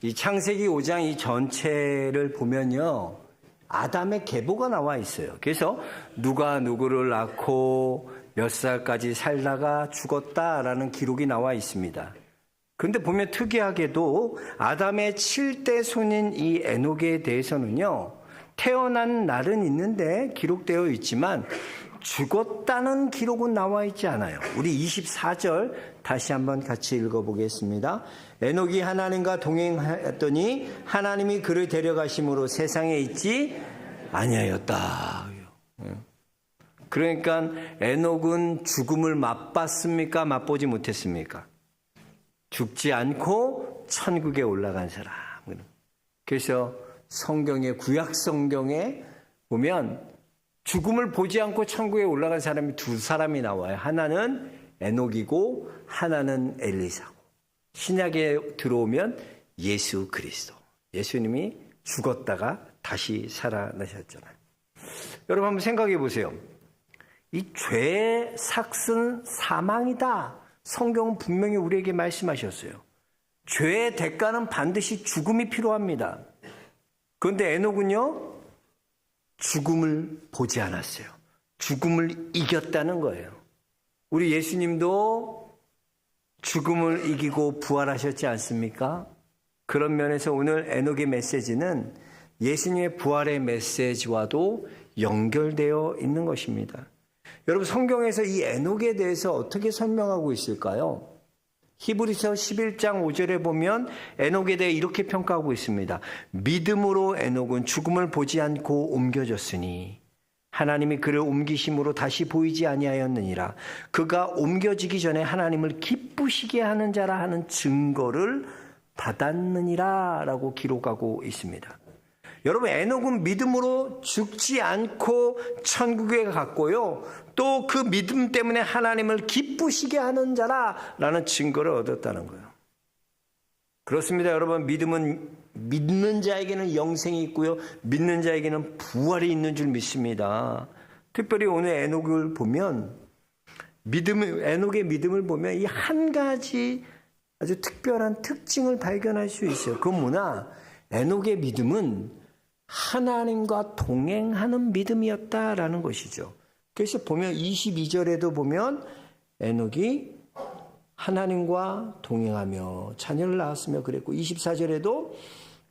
이 창세기 5장 이 전체를 보면요, 아담의 계보가 나와 있어요. 그래서 누가 누구를 낳고 몇 살까지 살다가 죽었다라는 기록이 나와 있습니다. 그런데 보면 특이하게도 아담의 7대 손인 이 에녹에 대해서는요, 태어난 날은 있는데 기록되어 있지만 죽었다는 기록은 나와 있지 않아요. 우리 24절 다시 한번 같이 읽어보겠습니다. 에녹이 하나님과 동행했더니 하나님이 그를 데려가심으로 세상에 있지 아니하였다. 그러니까 에녹은 죽음을 맛봤습니까? 맛보지 못했습니까? 죽지 않고 천국에 올라간 사람. 그래서 성경의 구약 성경에 보면 죽음을 보지 않고 천국에 올라간 사람이 두 사람이 나와요. 하나는 에녹이고 하나는 엘리사고. 신약에 들어오면 예수 그리스도. 예수님이 죽었다가 다시 살아나셨잖아요. 여러분 한번 생각해 보세요. 이 죄의 삭은 사망이다. 성경은 분명히 우리에게 말씀하셨어요. 죄의 대가는 반드시 죽음이 필요합니다. 그런데 에녹은요, 죽음을 보지 않았어요. 죽음을 이겼다는 거예요. 우리 예수님도 죽음을 이기고 부활하셨지 않습니까? 그런 면에서 오늘 에녹의 메시지는 예수님의 부활의 메시지와도 연결되어 있는 것입니다. 여러분, 성경에서 이 에녹에 대해서 어떻게 설명하고 있을까요? 히브리서 11장 5절에 보면 에녹에 대해 이렇게 평가하고 있습니다. 믿음으로 에녹은 죽음을 보지 않고 옮겨졌으니 하나님이 그를 옮기심으로 다시 보이지 아니하였느니라. 그가 옮겨지기 전에 하나님을 기쁘시게 하는 자라 하는 증거를 받았느니라 라고 기록하고 있습니다. 여러분, 에녹은 믿음으로 죽지 않고 천국에 갔고요, 또 그 믿음 때문에 하나님을 기쁘시게 하는 자라라는 증거를 얻었다는 거예요. 그렇습니다. 여러분, 믿음은 믿는 자에게는 영생이 있고요, 믿는 자에게는 부활이 있는 줄 믿습니다. 특별히 오늘 에녹을 보면 에녹의 믿음을 보면 이 한 가지 아주 특별한 특징을 발견할 수 있어요. 그건 뭐냐? 에녹의 믿음은 하나님과 동행하는 믿음이었다라는 것이죠. 그래서 보면 22절에도 보면 에녹이 하나님과 동행하며 자녀를 낳았으며 그랬고, 24절에도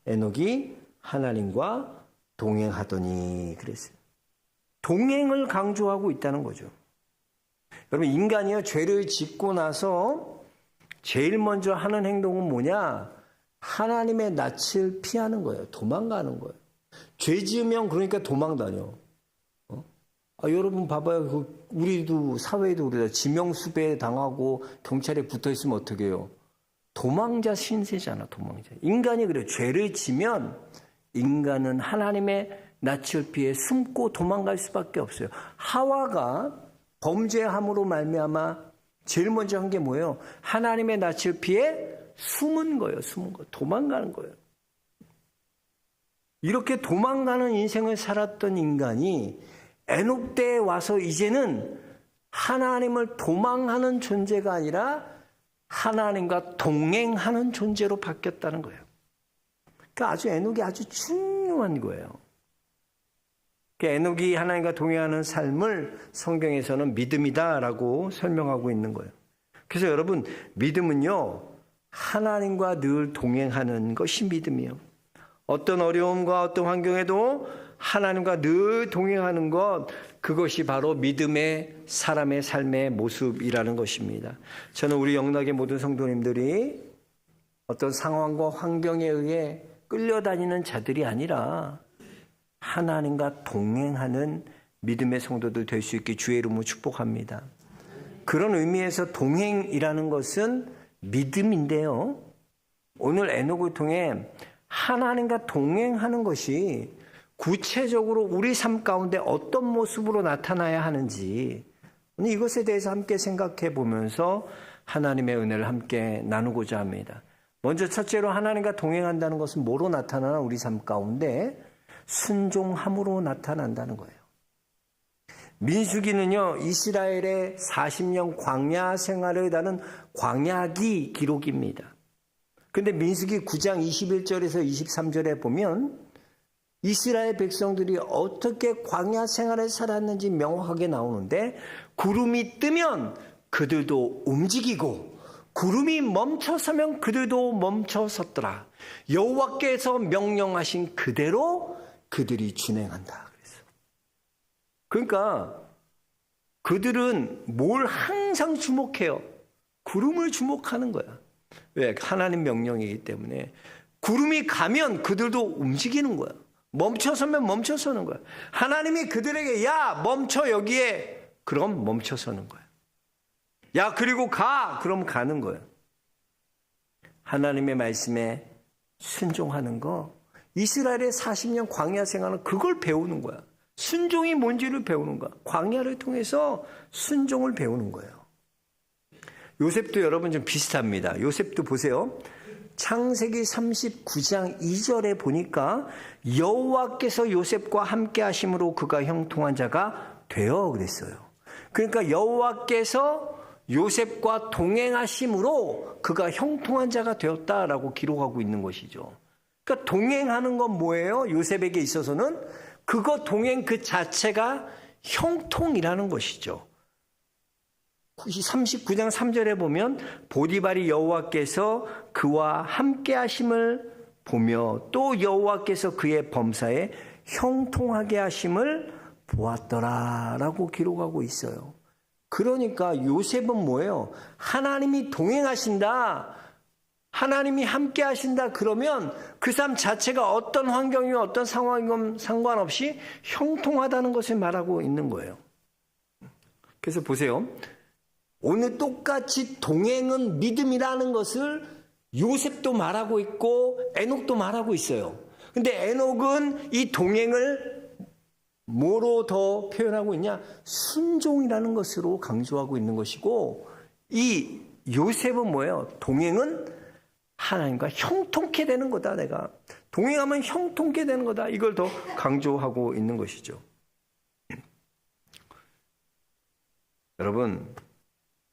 에녹이 하나님과 동행하더니 그랬어요. 동행을 강조하고 있다는 거죠. 여러분, 인간이요, 죄를 짓고 나서 제일 먼저 하는 행동은 뭐냐? 하나님의 낯을 피하는 거예요. 도망가는 거예요. 죄 지으면 그러니까 도망다녀. 여러분 봐봐요. 우리도 사회에도 우리가 지명수배 당하고 경찰에 붙어있으면 어떻게 해요? 도망자 신세잖아. 도망자. 인간이 그래요. 죄를 지면 인간은 하나님의 낯을 피해 숨고 도망갈 수밖에 없어요. 하와가 범죄함으로 말미암아 제일 먼저 한 게 뭐예요? 하나님의 낯을 피해 숨은 거예요. 숨은 거. 도망가는 거예요. 이렇게 도망가는 인생을 살았던 인간이 에녹 때에 와서 이제는 하나님을 도망하는 존재가 아니라 하나님과 동행하는 존재로 바뀌었다는 거예요. 그러니까 아주 에녹이 아주 중요한 거예요. 그러니까 에녹이 하나님과 동행하는 삶을 성경에서는 믿음이다라고 설명하고 있는 거예요. 그래서 여러분, 믿음은요, 하나님과 늘 동행하는 것이 믿음이에요. 어떤 어려움과 어떤 환경에도 하나님과 늘 동행하는 것, 그것이 바로 믿음의 사람의 삶의 모습이라는 것입니다. 저는 우리 영락의 모든 성도님들이 어떤 상황과 환경에 의해 끌려다니는 자들이 아니라 하나님과 동행하는 믿음의 성도들 될 수 있게 주의 이름으로 축복합니다. 그런 의미에서 동행이라는 것은 믿음인데요, 오늘 에녹을 통해 하나님과 동행하는 것이 구체적으로 우리 삶 가운데 어떤 모습으로 나타나야 하는지, 이것에 대해서 함께 생각해 보면서 하나님의 은혜를 함께 나누고자 합니다. 먼저 첫째로 하나님과 동행한다는 것은 뭐로 나타나나? 우리 삶 가운데 순종함으로 나타난다는 거예요. 민수기는요, 이스라엘의 40년 광야 생활을 다룬 광야기 기록입니다. 근데 민수기 9장 21절에서 23절에 보면 이스라엘 백성들이 어떻게 광야 생활을 살았는지 명확하게 나오는데, 구름이 뜨면 그들도 움직이고 구름이 멈춰서면 그들도 멈춰섰더라. 여호와께서 명령하신 그대로 그들이 준행한다. 그러니까 그들은 뭘 항상 주목해요? 구름을 주목하는 거야. 왜? 하나님 명령이기 때문에. 구름이 가면 그들도 움직이는 거야. 멈춰서면 멈춰서는 거야. 하나님이 그들에게 야 멈춰 여기에, 그럼 멈춰서는 거야. 야 그리고 가, 그럼 가는 거야. 하나님의 말씀에 순종하는 거, 이스라엘의 40년 광야 생활은 그걸 배우는 거야. 순종이 뭔지를 배우는 거야. 광야를 통해서 순종을 배우는 거예요. 요셉도 여러분 좀 비슷합니다. 요셉도 보세요. 창세기 39장 2절에 보니까 여호와께서 요셉과 함께 하심으로 그가 형통한 자가 되어 그랬어요. 그러니까 여호와께서 요셉과 동행하심으로 그가 형통한 자가 되었다라고 기록하고 있는 것이죠. 그러니까 동행하는 건 뭐예요? 요셉에게 있어서는 그거 동행 그 자체가 형통이라는 것이죠. 39장 3절에 보면 보디발이 여호와께서 그와 함께 하심을 보며 또 여호와께서 그의 범사에 형통하게 하심을 보았더라라고 기록하고 있어요. 그러니까 요셉은 뭐예요? 하나님이 동행하신다, 하나님이 함께 하신다 그러면 그 삶 자체가 어떤 환경이며 어떤 상황이건 상관없이 형통하다는 것을 말하고 있는 거예요. 그래서 보세요. 오늘 똑같이 동행은 믿음이라는 것을 요셉도 말하고 있고 에녹도 말하고 있어요. 근데 에녹은 이 동행을 뭐로 더 표현하고 있냐? 순종이라는 것으로 강조하고 있는 것이고, 이 요셉은 뭐예요? 동행은 하나님과 형통케 되는 거다. 내가 동행하면 형통케 되는 거다. 이걸 더 강조하고 있는 것이죠. 여러분,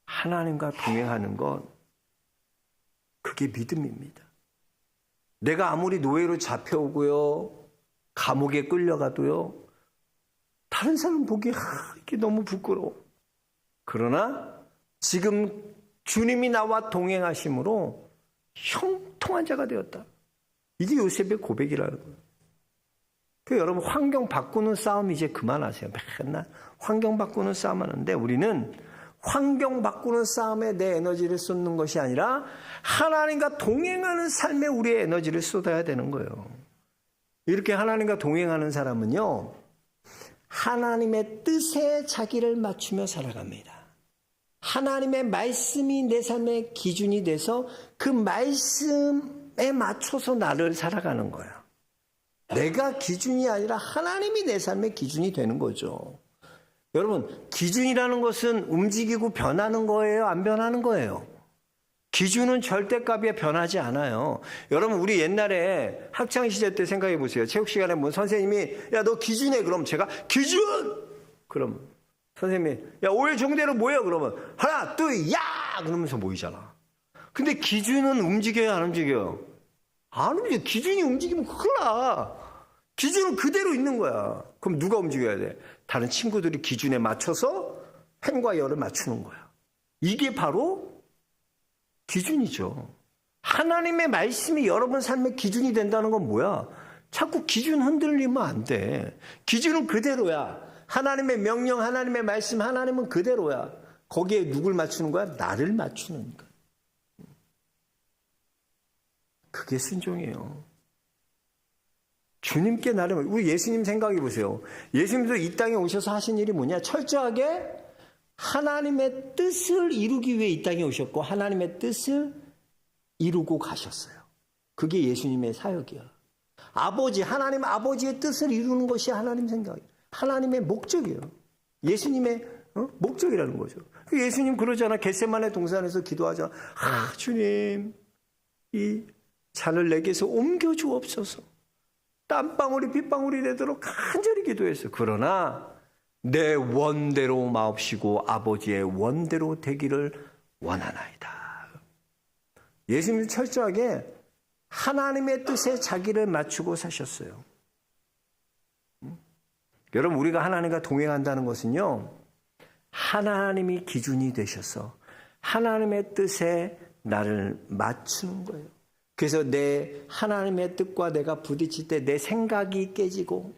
하나님과 동행하는 건 그게 믿음입니다. 내가 아무리 노예로 잡혀오고요, 감옥에 끌려가도요, 다른 사람 보기에 이게 너무 부끄러워. 그러나 지금 주님이 나와 동행하심으로 형통한 자가 되었다. 이게 요셉의 고백이라는 거예요. 그 여러분, 환경 바꾸는 싸움 이제 그만하세요. 맨날 환경 바꾸는 싸움 하는데, 우리는 환경 바꾸는 싸움에 내 에너지를 쏟는 것이 아니라 하나님과 동행하는 삶에 우리의 에너지를 쏟아야 되는 거예요. 이렇게 하나님과 동행하는 사람은요, 하나님의 뜻에 자기를 맞추며 살아갑니다. 하나님의 말씀이 내 삶의 기준이 돼서 그 말씀에 맞춰서 나를 살아가는 거야. 내가 기준이 아니라 하나님이 내 삶의 기준이 되는 거죠. 여러분, 기준이라는 것은 움직이고 변하는 거예요? 안 변하는 거예요? 기준은 절대값에 변하지 않아요. 여러분, 우리 옛날에 학창시절 때 생각해 보세요. 체육 시간에 뭐 선생님이 야, 너 기준해. 그럼 제가 기준! 그럼 선생님이 야, 5일 정대로 모여. 그러면 하나, 둘, 야! 그러면서 모이잖아. 근데 기준은 움직여요, 안 움직여요? 안 움직여. 기준이 움직이면 큰일 나. 기준은 그대로 있는 거야. 그럼 누가 움직여야 돼? 다른 친구들이 기준에 맞춰서 횡과 열을 맞추는 거야. 이게 바로 기준이죠. 하나님의 말씀이 여러분 삶의 기준이 된다는 건 뭐야? 자꾸 기준 흔들리면 안 돼. 기준은 그대로야. 하나님의 명령, 하나님의 말씀, 하나님은 그대로야. 거기에 누굴 맞추는 거야? 나를 맞추는 거야. 그게 순종이에요. 주님께 나를, 우리 예수님 생각해 보세요. 예수님도 이 땅에 오셔서 하신 일이 뭐냐? 철저하게 하나님의 뜻을 이루기 위해 이 땅에 오셨고 하나님의 뜻을 이루고 가셨어요. 그게 예수님의 사역이야. 아버지, 하나님 아버지의 뜻을 이루는 것이 하나님 생각이에요. 하나님의 목적이에요. 예수님의 목적이라는 거죠. 예수님 그러잖아. 겟세마네 동산에서 기도하잖아. 주님, 이 잔을 내게서 옮겨 주옵소서. 땀방울이 빗방울이 되도록 간절히 기도했어요. 그러나 내 원대로 마옵시고 아버지의 원대로 되기를 원하나이다. 예수님은 철저하게 하나님의 뜻에 자기를 맞추고 사셨어요. 여러분, 우리가 하나님과 동행한다는 것은요, 하나님이 기준이 되셔서 하나님의 뜻에 나를 맞추는 거예요. 그래서 내 하나님의 뜻과 내가 부딪힐 때 내 생각이 깨지고,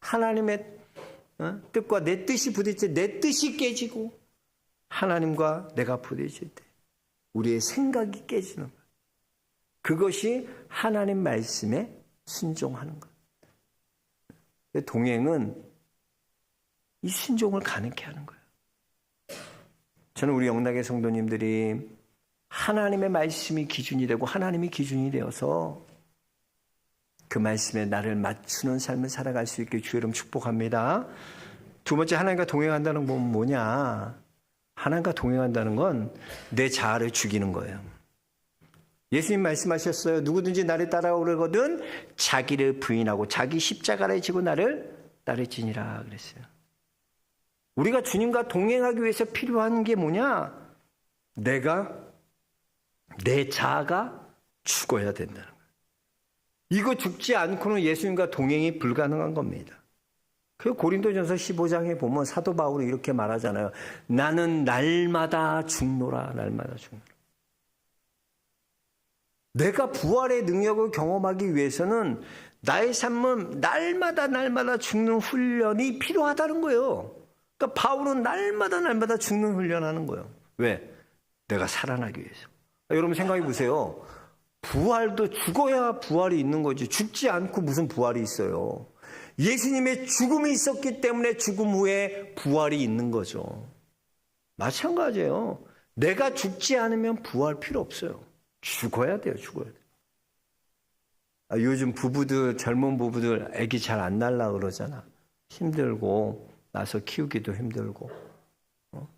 하나님의 뜻과 내 뜻이 부딪힐 때 내 뜻이 깨지고, 하나님과 내가 부딪힐 때 우리의 생각이 깨지는 거예요. 그것이 하나님 말씀에 순종하는 거예요. 동행은 이 순종을 가능케 하는 거예요. 저는 우리 영락의 성도님들이 하나님의 말씀이 기준이 되고 하나님이 기준이 되어서 그 말씀에 나를 맞추는 삶을 살아갈 수 있게 주의 이름 축복합니다. 두 번째, 하나님과 동행한다는 건 뭐냐? 하나님과 동행한다는 건 내 자아를 죽이는 거예요. 예수님 말씀하셨어요. 누구든지 나를 따라오려거든 자기를 부인하고 자기 십자가를 지고 나를 따르지니라 그랬어요. 우리가 주님과 동행하기 위해서 필요한 게 뭐냐? 내 자아가 죽어야 된다는 거예요. 이거 죽지 않고는 예수님과 동행이 불가능한 겁니다. 그 고린도전서 15장에 보면 사도 바울이 이렇게 말하잖아요. 나는 날마다 죽노라, 날마다 죽노라. 내가 부활의 능력을 경험하기 위해서는 나의 삶은 날마다 죽는 훈련이 필요하다는 거예요. 그러니까 바울은 날마다 죽는 훈련하는 거예요. 왜? 내가 살아나기 위해서. 여러분 생각해 보세요. 부활도 죽어야 부활이 있는 거지. 죽지 않고 무슨 부활이 있어요. 예수님의 죽음이 있었기 때문에 죽음 후에 부활이 있는 거죠. 마찬가지예요. 내가 죽지 않으면 부활 필요 없어요. 죽어야 돼요. 죽어야 돼요. 요즘 부부들, 젊은 부부들 아기 잘 안 낳으려고 그러잖아. 힘들고 나서 키우기도 힘들고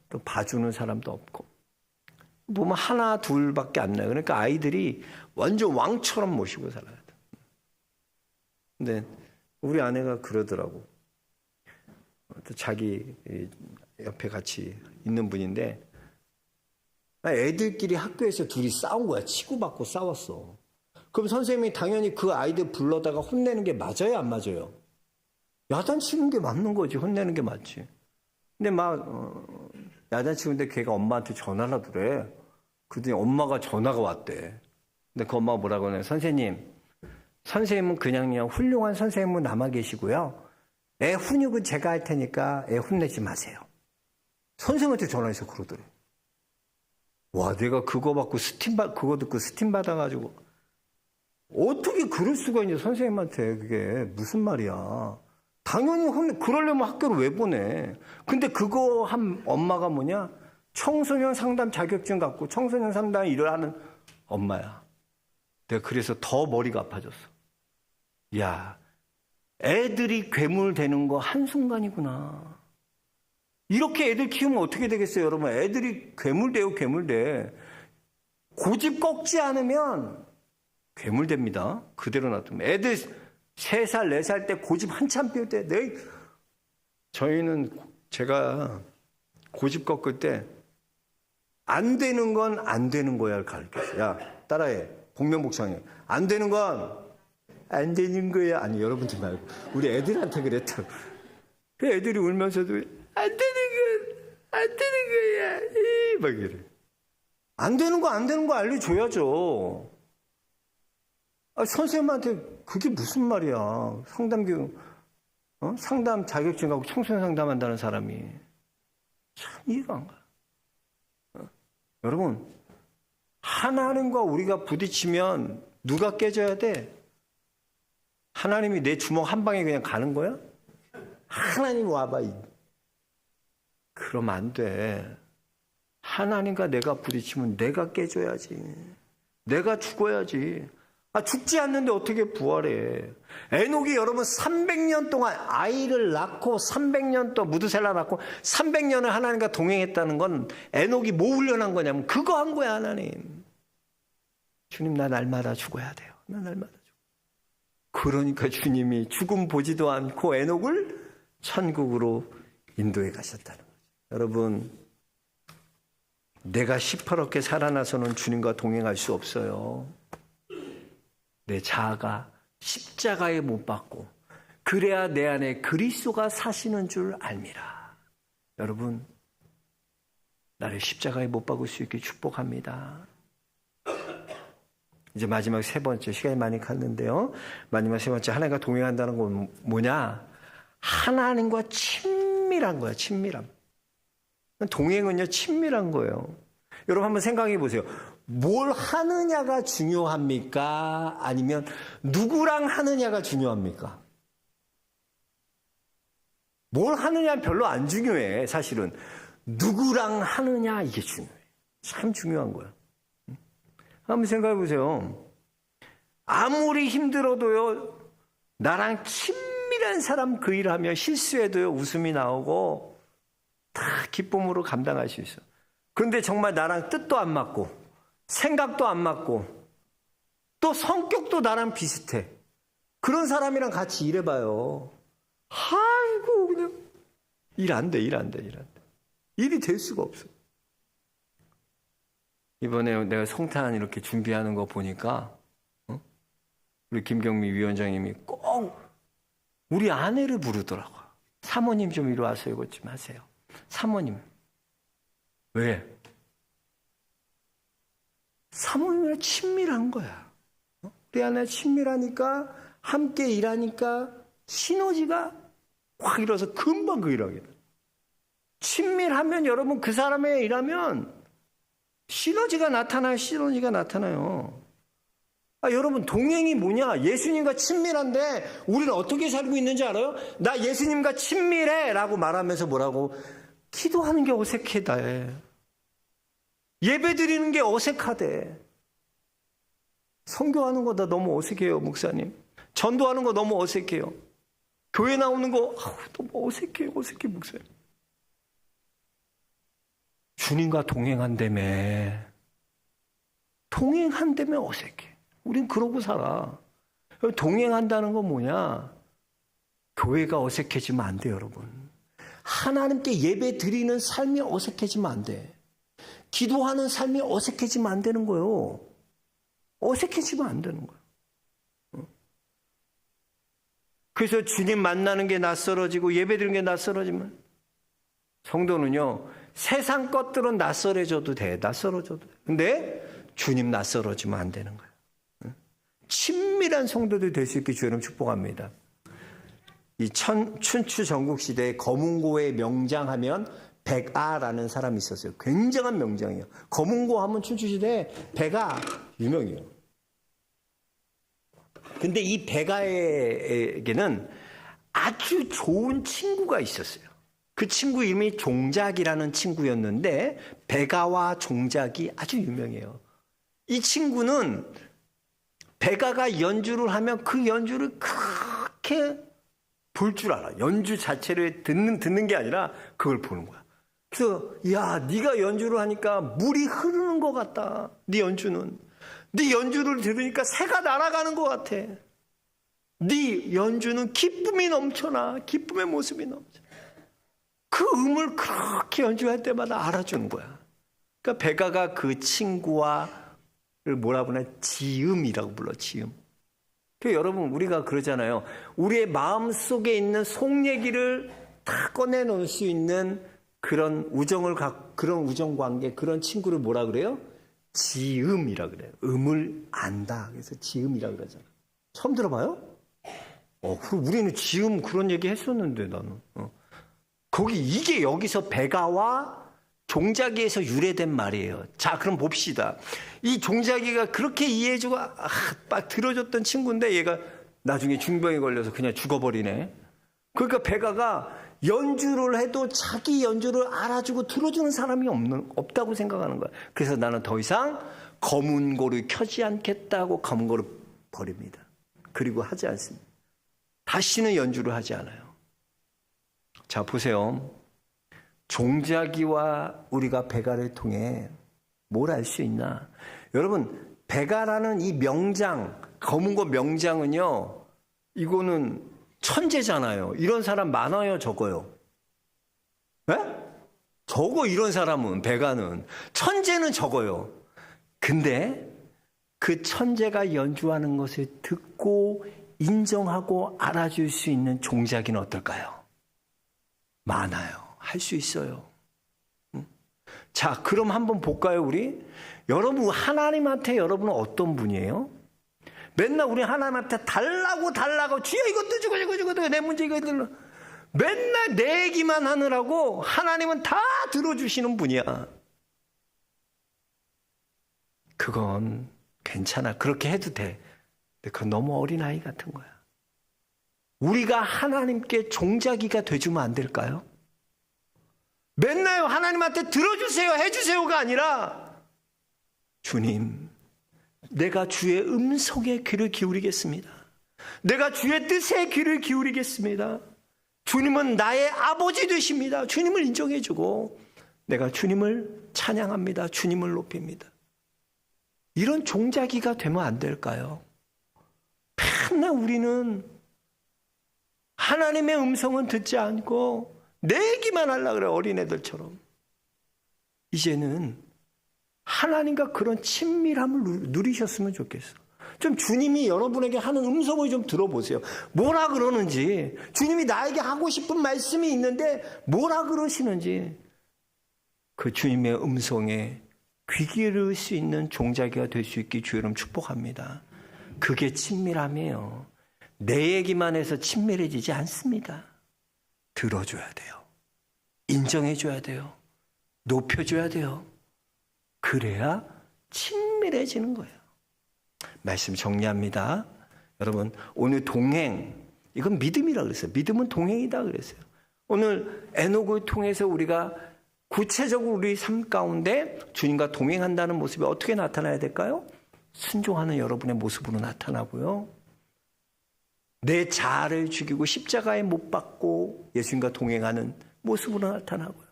또 봐주는 사람도 없고 보면 하나 둘밖에 안 나요. 그러니까 아이들이 완전 왕처럼 모시고 살아야 돼. 근데 우리 아내가 그러더라고. 또 자기 옆에 같이 있는 분인데 애들끼리 학교에서 둘이 싸운 거야. 치고받고 싸웠어. 그럼 선생님이 당연히 그 아이들 불러다가 혼내는 게 맞아요, 안 맞아요? 야단치는 게 맞는 거지. 혼내는 게 맞지. 근데 야단치는데 걔가 엄마한테 전화를 하더래. 그랬더니 엄마가 전화가 왔대. 근데 그 엄마가 뭐라고 하냐. 선생님은 그냥 훌륭한 선생님은 남아 계시고요. 애 훈육은 제가 할 테니까 애 혼내지 마세요. 선생님한테 전화해서 그러더래. 와, 내가 그거 듣고 스팀 받아가지고 어떻게 그럴 수가 있냐. 선생님한테 그게 무슨 말이야. 당연히 그러려면 학교를 왜 보내. 근데 그거 한 엄마가 뭐냐. 청소년 상담 자격증 갖고 청소년 상담 일을 하는 엄마야. 내가 그래서 더 머리가 아파졌어. 야, 애들이 괴물 되는 거 한순간이구나. 이렇게 애들 키우면 어떻게 되겠어요, 여러분? 애들이 괴물 돼요, 괴물 돼. 고집 꺾지 않으면 괴물 됩니다. 그대로 놔두면. 애들 3살, 4살 때 고집 한참 피울 때, 저희는 제가 고집 꺾을 때, 안 되는 건 안 되는 거야를 가르쳤어요. 야, 따라해. 복명복창해. 안 되는 건 안 되는 거야. 아니, 여러분들 말고. 우리 애들한테 그랬다고. 그 애들이 울면서도, 안 되는 거야. 막 이래. 안 되는 거 알려줘야죠. 선생님한테 그게 무슨 말이야. 상담 자격증 갖고 청소년 상담한다는 사람이. 참 이해가 안 가. 여러분, 하나님과 우리가 부딪히면 누가 깨져야 돼? 하나님이 내 주먹 한 방에 그냥 가는 거야? 하나님 와봐. 그러면 안 돼. 하나님과 내가 부딪히면 내가 깨져야지. 내가 죽어야지. 죽지 않는데 어떻게 부활해. 에녹이 여러분 300년 동안 아이를 낳고 300년 동안 무드셀라 낳고 300년을 하나님과 동행했다는 건 에녹이 뭐 훈련한 거냐면 그거 한 거야. 하나님. 주님, 나 날마다 죽어야 돼요. 나 날마다 죽어. 그러니까 주님이 죽음 보지도 않고 에녹을 천국으로 인도해 가셨다는 거죠. 여러분, 내가 시퍼렇게 살아나서는 주님과 동행할 수 없어요. 내 자아가 십자가에 못 박고 그래야 내 안에 그리스도가 사시는 줄 알미라. 여러분, 나를 십자가에 못 박을 수 있게 축복합니다. 이제 마지막 세 번째, 시간이 많이 갔는데요. 마지막 세 번째, 하나님과 동행한다는 건 뭐냐? 하나님과 친밀한 거야, 친밀함. 동행은요, 친밀한 거예요. 여러분 한번 생각해 보세요. 뭘 하느냐가 중요합니까? 아니면 누구랑 하느냐가 중요합니까? 뭘 하느냐는 별로 안 중요해, 사실은. 누구랑 하느냐, 이게 중요해. 참 중요한 거야. 한번 생각해 보세요. 아무리 힘들어도요, 나랑 친밀한 사람 그 일하면 실수해도요, 웃음이 나오고 다 기쁨으로 감당할 수 있어. 그런데 정말 나랑 뜻도 안 맞고 생각도 안 맞고 또 성격도 나랑 비슷해. 그런 사람이랑 같이 일해봐요. 아이고, 그냥 일 안 돼. 일이 될 수가 없어. 이번에 내가 성탄 이렇게 준비하는 거 보니까 우리 김경미 위원장님이 꼭 우리 아내를 부르더라고요. 사모님 좀 이리 와서 이것 좀 하세요. 사모님. 왜? 사모님이랑 친밀한 거야. 우리 아내 친밀하니까 함께 일하니까 시너지가 확 일어서 금방 그 일하게 돼. 친밀하면 여러분 그 사람의 일하면 시너지가 나타나요. 여러분 동행이 뭐냐? 예수님과 친밀한데 우리는 어떻게 살고 있는지 알아요? 나 예수님과 친밀해 라고 말하면서 뭐라고? 기도하는 게 어색하다. 예배 드리는 게 어색하대. 선교하는 거 다 너무 어색해요, 목사님. 전도하는 거 너무 어색해요. 교회 나오는 거 너무 어색해, 목사님. 주님과 동행한다며 어색해. 우린 그러고 살아. 동행한다는 건 뭐냐? 교회가 어색해지면 안 돼, 여러분. 하나님께 예배 드리는 삶이 어색해지면 안 돼. 기도하는 삶이 어색해지면 안 되는 거예요. 어색해지면 안 되는 거예요. 그래서 주님 만나는 게 낯설어지고 예배 드리는 게 낯설어지면 성도는요, 세상 것들은 낯설어져도 돼. 근데 주님 낯설어지면 안 되는 거예요. 친밀한 성도들이 될 수 있게 주님 축복합니다. 이 춘추 전국시대에 거문고의 명장하면 백아라는 사람이 있었어요. 굉장한 명장이에요. 거문고 하면 춘추시대에 백아 유명해요. 근데 이 백아에게는 아주 좋은 친구가 있었어요. 그 친구 이름이 종작이라는 친구였는데 백아와 종작이 아주 유명해요. 이 친구는 백아가 연주를 하면 그 연주를 그렇게 볼 줄 알아. 연주 자체를 듣는 게 아니라 그걸 보는 거야. 그래서 야, 네가 연주를 하니까 물이 흐르는 것 같다. 네 연주는. 네 연주를 들으니까 새가 날아가는 것 같아. 네 연주는 기쁨이 넘쳐나. 기쁨의 모습이 넘쳐. 그 음을 그렇게 연주할 때마다 알아주는 거야. 그러니까 백아가 그 친구와를 뭐라 부르나? 지음이라고 불러, 지음. 그러니까 여러분, 우리가 그러잖아요. 우리의 마음 속에 있는 속 얘기를 다 꺼내놓을 수 있는 그런 그런 우정 관계, 그런 친구를 뭐라 그래요? 지음이라 그래요. 음을 안다. 그래서 지음이라 그러잖아요. 처음 들어봐요? 우리는 지음 그런 얘기 했었는데, 나는. 이게 여기서 백아와 종자기에서 유래된 말이에요. 자, 그럼 봅시다. 이 종자기가 그렇게 이해해주고 막 들어줬던 친구인데 얘가 나중에 중병에 걸려서 그냥 죽어버리네. 그러니까 백아가 연주를 해도 자기 연주를 알아주고 들어주는 사람이 없다고 생각하는 거야. 그래서 나는 더 이상 거문고를 켜지 않겠다고 거문고를 버립니다. 그리고 하지 않습니다. 다시는 연주를 하지 않아요. 자, 보세요. 종자기와 우리가 백아를 통해 뭘 알 수 있나? 여러분, 백아라는 이 명장, 거문고 명장은요, 이거는 천재잖아요. 이런 사람 많아요, 적어요? 네? 적어, 이런 사람은, 백아는. 천재는 적어요. 근데 그 천재가 연주하는 것을 듣고 인정하고 알아줄 수 있는 종자기는 어떨까요? 많아요. 할 수 있어요. 자, 그럼 한번 볼까요, 우리? 여러분, 하나님한테 여러분은 어떤 분이에요? 맨날 우리 하나님한테 달라고 주여 이것도 주고 내 문제 이거 들러. 맨날 내 얘기만 하느라고 하나님은 다 들어주시는 분이야. 그건 괜찮아. 그렇게 해도 돼. 근데 그건 너무 어린아이 같은 거야. 우리가 하나님께 종자기가 돼주면 안 될까요? 맨날 하나님한테 들어주세요, 해주세요가 아니라 주님, 내가 주의 음성에 귀를 기울이겠습니다. 내가 주의 뜻에 귀를 기울이겠습니다. 주님은 나의 아버지 되십니다. 주님을 인정해주고 내가 주님을 찬양합니다. 주님을 높입니다. 이런 종자기가 되면 안 될까요? 맨날 우리는 하나님의 음성은 듣지 않고 내 얘기만 하려고 그래, 어린애들처럼. 이제는 하나님과 그런 친밀함을 누리셨으면 좋겠어. 좀 주님이 여러분에게 하는 음성을 좀 들어보세요. 뭐라 그러는지, 주님이 나에게 하고 싶은 말씀이 있는데 뭐라 그러시는지, 그 주님의 음성에 귀 기울일 수 있는 종자기가 될 수 있기 주의 이름 축복합니다. 그게 친밀함이에요. 내 얘기만 해서 친밀해지지 않습니다. 들어줘야 돼요. 인정해줘야 돼요. 높여줘야 돼요. 그래야 친밀해지는 거예요. 말씀 정리합니다. 여러분, 오늘 동행, 이건 믿음이라 그랬어요. 믿음은 동행이다 그랬어요. 오늘 에녹을 통해서 우리가 구체적으로 우리 삶 가운데 주님과 동행한다는 모습이 어떻게 나타나야 될까요? 순종하는 여러분의 모습으로 나타나고요. 내 자아를 죽이고 십자가에 못 박고 예수님과 동행하는 모습으로 나타나고요.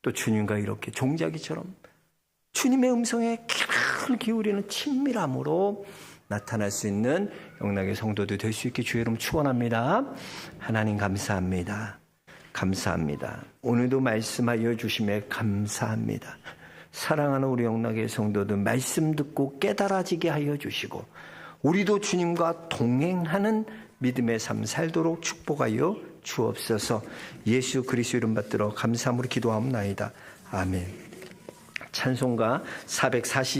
또 주님과 이렇게 종자기처럼 주님의 음성에 귀를 기울이는 친밀함으로 나타날 수 있는 영락의 성도들 될 수 있게 주의 이름 축원합니다. 하나님 감사합니다. 감사합니다. 오늘도 말씀하여 주심에 감사합니다. 사랑하는 우리 영락의 성도들 말씀 듣고 깨달아지게 하여 주시고 우리도 주님과 동행하는 믿음의 삶 살도록 축복하여 주옵소서. 예수 그리스도 이름 받들어 감사함으로 기도하옵나이다. 아멘. 찬송가 440